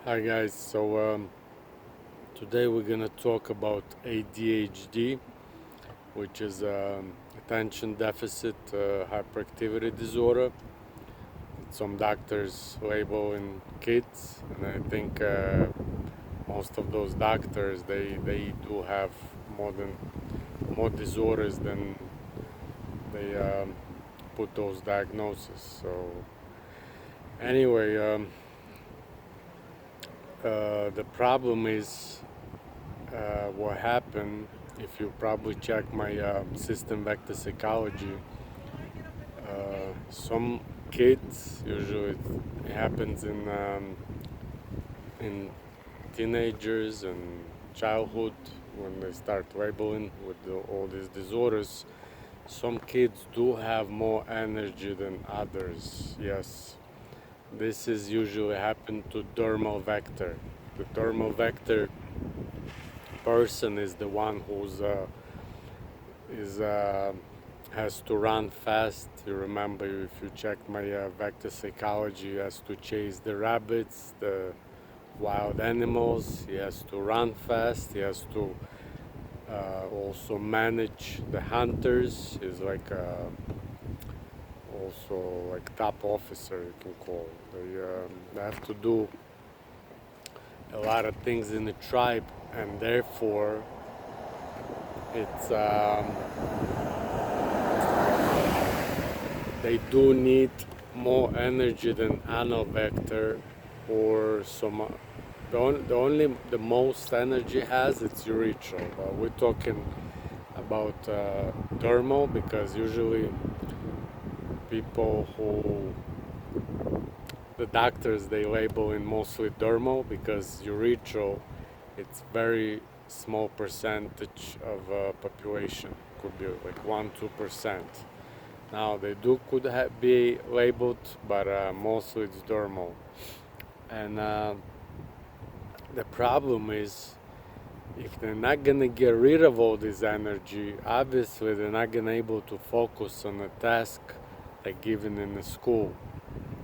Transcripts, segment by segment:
Hi guys, today we're gonna talk about ADHD, which is attention deficit hyperactivity disorder. Some doctors label in kids, and I think most of those doctors they do have more disorders than they put those diagnoses. So anyway, the problem is what happened. If you probably check my system vector psychology, some kids, usually it happens in teenagers and childhood when they start labeling with all these disorders. Some kids do have more energy than others. Yes, this is usually happen to dermal vector. The dermal vector person is the one who's is has to run fast. You remember, if you check my vector psychology, he has to chase the rabbits, the wild animals. He has to run fast. He has to also manage the hunters. He's like also like top officer, you can call. They have to do a lot of things in the tribe, and therefore it's they do need more energy than anal vector or some. The most energy has it's urethral, but we're talking about dermal because usually people who the doctors they label in mostly dermal because urethral it's very small percentage of population, could be like 1-2%. Now they could be labeled, but mostly it's dermal. And the problem is, if they're not gonna get rid of all this energy, obviously they're not gonna able to focus on a task like given in the school.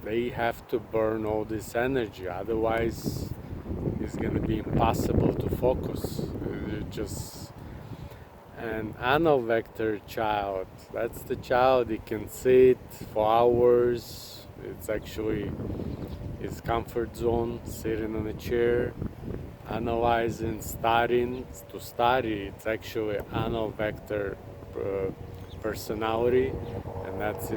They have to burn all this energy, otherwise it's gonna be impossible to focus. Just an anal vector child, that's the child he can sit for hours. It's actually his comfort zone, sitting on a chair, analyzing, studying. To study, it's actually anal vector uh, personality, and that's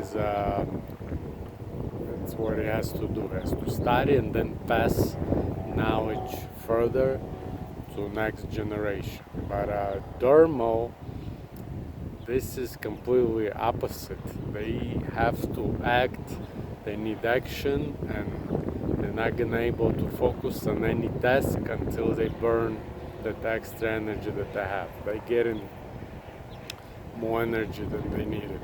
what he has to do. He has to study and then pass knowledge further to next generation. But dermal, this is completely opposite. They have to act, they need action, and they're not gonna able to focus on any task until they burn that extra energy that they have. They get in more energy than they needed.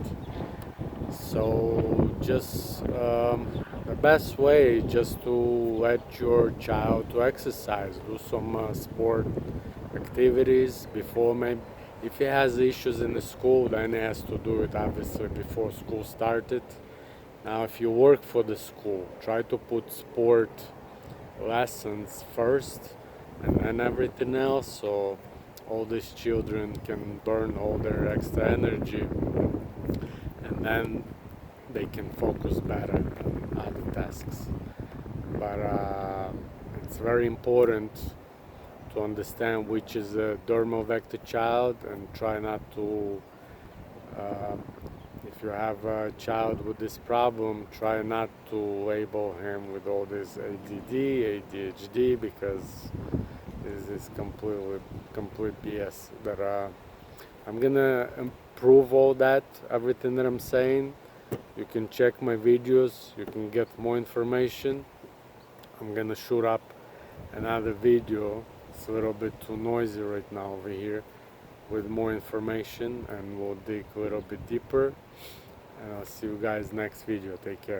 So just the best way just to let your child to exercise, do some sport activities before. Maybe if he has issues in the school, then he has to do it obviously before school started. Now if you work for the school, try to put sport lessons first and then everything else, so all these children can burn all their extra energy, and then they can focus better on other tasks. But it's very important to understand which is a dermal vector child and try not to, uh, if you have a child with this problem, try not to label him with all this ADD, ADHD, because this is complete BS. But I'm gonna improve all that, everything that I'm saying. You can check my videos, you can get more information. I'm gonna shoot up another video. It's a little bit too noisy right now over here, with more information, and we'll dig a little bit deeper. And I'll see you guys next video. Take care.